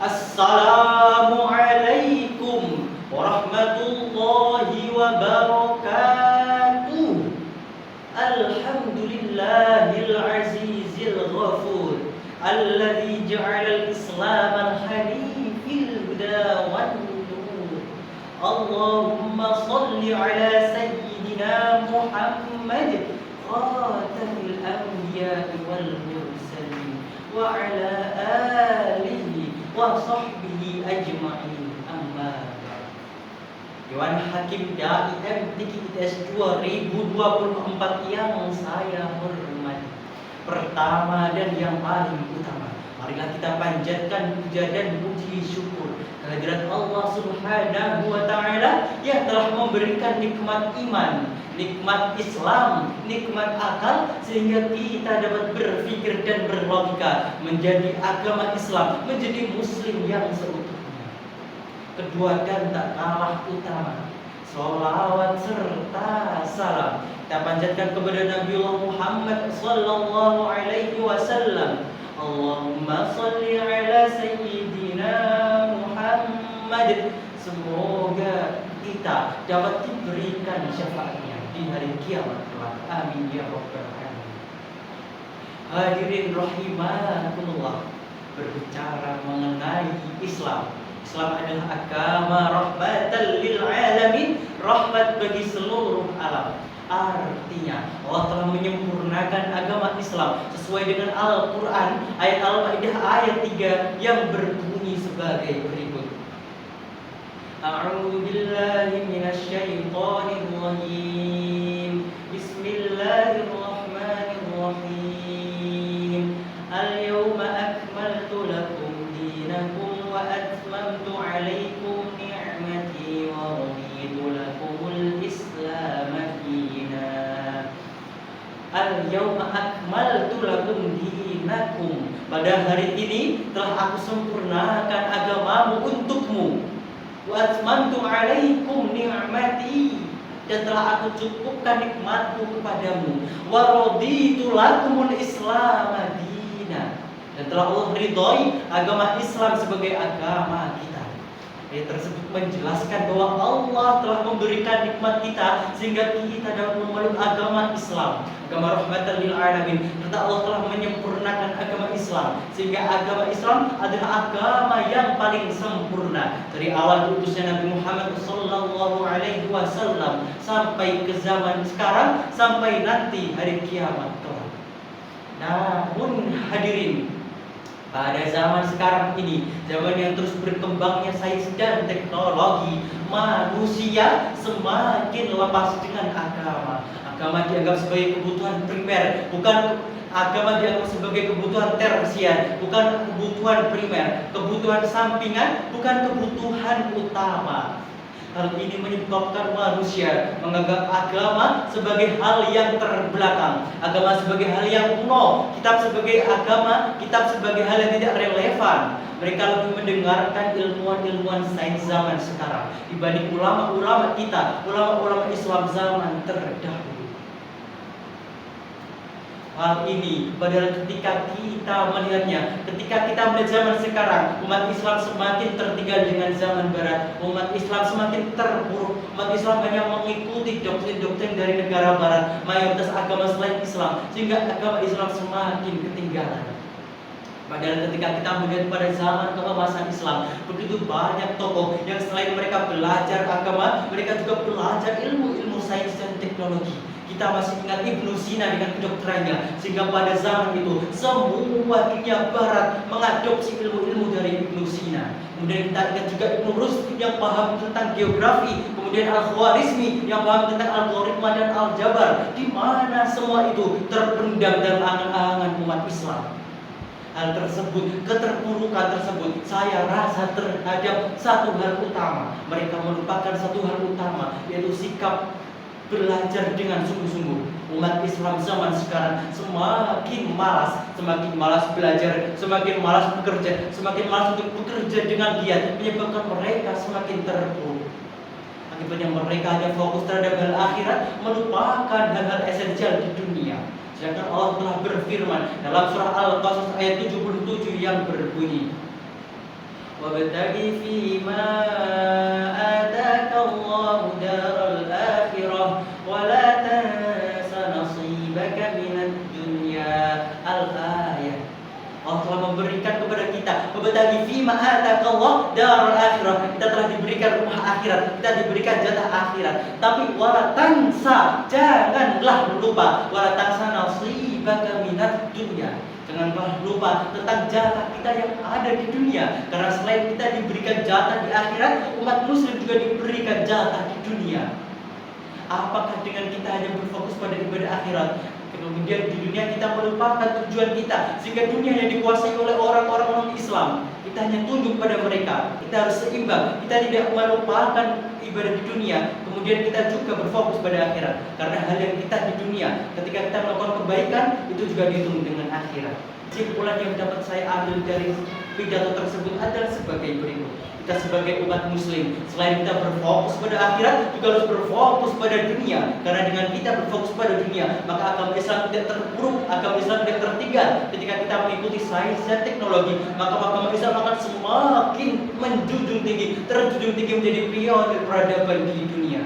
Assalamualaikum warahmatullahi wabarakatuh. Alhamdulillahil azizil ghafur alladzi ja'alal islaman hanifil huda wan nur. Allahumma shalli ala sayyidina Muhammad khatamil anbiya'i wal mursalin wa ala alihi wa sahbihi ajma'in. Amma Dewan Hakim Dai MTQITS 2024 yang saya hormati, pertama dan yang paling utama, marilah kita panjatkan puja dan puji syukur kehadirat Allah Subhanahu wa Ta'ala yang telah memberikan nikmat iman, nikmat Islam, nikmat akal, sehingga kita dapat berpikir dan berlogika menjadi agama Islam, menjadi muslim yang seutuhnya. Kedua dan tak kalah utama, sholawat serta salam kita panjatkan kepada Nabiullah Muhammad sallallahu alaihi wasallam. Allahumma sholli ala sayyidina Muhammad. Semoga kita dapat diberikan syafaatnya di hari kiamat kelak. Amin ya rabbal alamin. Hadirin rahimakumullah, berbicara mengenai Islam. Islam adalah agama rahmatan lil alamin, rahmat bagi seluruh alam. Artinya Allah telah menyempurnakan agama Islam sesuai dengan Al-Quran, ayat Al-Maidah ayat 3 yang berbunyi sebagai berikut. A'udzu billahi minasy syaithanir rajim. Bismillahirrahmanirrahim. Al-yawma akmaltu lakum dinakum wa atmamtu 'alaikum ni'mati wa raditu lakumul Islam dinan. Al-yawma akmaltu lakum dinakum. Pada hari ini telah aku sempurnakan agamamu untukmu. Wa atmamtu 'alaikum ni'mati, dan telah aku cukupkan nikmatku kepadamu. Wa raditu lakumul Islam dinan, dan telah Allah ridhoi agama Islam sebagai agama kita. Ayat tersebut menjelaskan bahwa Allah telah memberikan nikmat kita sehingga kita dapat memeluk agama Islam, agama rahmatan lil alamin. Serta Allah telah menyempurnakan agama Islam sehingga agama Islam adalah agama yang paling sempurna dari awal utusnya Nabi Muhammad sallallahu alaihi wasallam sampai ke zaman sekarang, sampai nanti hari kiamat kelak. Namun hadirin, pada zaman sekarang ini, zaman yang terus berkembangnya sains dan teknologi, manusia semakin lepas dengan agama. Agama dianggap sebagai kebutuhan primer, bukan agama dianggap sebagai kebutuhan tersier, bukan kebutuhan primer, kebutuhan sampingan, bukan kebutuhan utama. Hal ini menyebabkan manusia menganggap agama sebagai hal yang terbelakang, agama sebagai hal yang kuno, kitab sebagai agama, kitab sebagai hal yang tidak relevan. Mereka lebih mendengarkan ilmuwan-ilmuwan sains zaman sekarang dibanding ulama-ulama kita, ulama-ulama Islam zaman terdahulu. Hal ini padahal ketika kita melihatnya, ketika kita melihat zaman sekarang, umat Islam semakin tertinggal dengan zaman barat, umat Islam semakin terpuruk, umat Islam hanya mengikuti doktrin-doktrin dari negara barat, mayoritas agama selain Islam, sehingga agama Islam semakin ketinggalan. Padahal ketika kita melihat pada zaman keemasan Islam, begitu banyak tokoh yang selain mereka belajar agama, mereka juga belajar ilmu-ilmu sains dan teknologi. Kita masih ingat Ibnu Sina dengan kedokterannya, sehingga pada zaman itu semua dunia barat mengadopsi ilmu-ilmu dari Ibnu Sina. Kemudian kita ingat juga Ibnu Rushd yang paham tentang geografi, kemudian Al-Khwarizmi yang paham tentang algoritma dan aljabar, di mana semua itu terpendam dalam angan-angan umat Islam. Hal tersebut, keterpurukan tersebut, saya rasa terhadap satu hal utama. Mereka melupakan satu hal utama, yaitu sikap belajar dengan sungguh-sungguh. Umat Islam zaman sekarang semakin malas belajar, semakin malas bekerja, semakin malas untuk bekerja dengan giat, menyebabkan mereka semakin terpuruk. Akibatnya mereka hanya fokus terhadap hal akhirat, melupakan hal-hal esensial di dunia. Sedangkan Allah telah berfirman dalam surah Al-Qasas ayat 77 yang berbunyi, wabtaghi fima ataka Allahu daral akhirah wa la tansa nasibaka minad dunya. Al-ayah. Allah telah memberikan kepada kita, wabtaghi fima ataka Allah daral akhirah. Kita telah diberikan rumah akhirat, kita diberikan jatah akhirat. Tapi wala tansa, janganlah lupa, wala tansa nasibaka minad dunya. Janganlah lupa tentang jatah kita yang ada di dunia. Karena selain kita diberikan jatah di akhirat, umat muslim juga diberikan jatah di dunia. Apakah dengan kita hanya berfokus pada ibadah akhirat, kemudian di dunia kita melupakan tujuan kita, sehingga dunia yang dikuasai oleh orang-orang non-Islam, kita hanya tunduk pada mereka. Kita harus seimbang, kita tidak melupakan ibadah di dunia, kemudian kita juga berfokus pada akhirat. Karena hal yang kita di dunia, ketika kita melakukan kebaikan, itu juga dihitung dengan akhirat. Kesimpulan yang dapat saya ambil dari pidato tersebut adalah sebagai berikut. Kita sebagai umat muslim, selain kita berfokus pada akhirat, juga harus berfokus pada dunia. Karena dengan kita berfokus pada dunia, maka agama Islam tidak terpuruk, agama Islam tidak tertinggal. Ketika kita mengikuti sains dan teknologi, maka agama Islam akan semakin menjunjung tinggi, terjunjung tinggi menjadi pionir peradaban di dunia.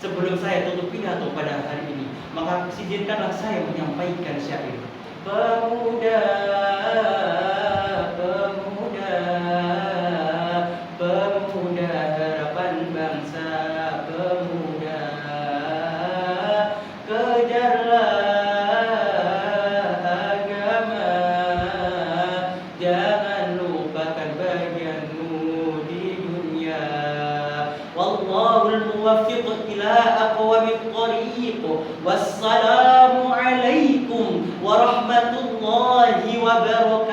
Sebelum saya tutup pidato pada hari ini, maka izinkanlah saya menyampaikan syair. Pemuda, pemuda, pemuda harapan bangsa, pemuda, kejarlah agama, jangan lupakan bagianmu di dunia. Wallahul muwaffiq ila aqwamit thariq. Wassalamu alaikum warahmatullahi wabarakatuh.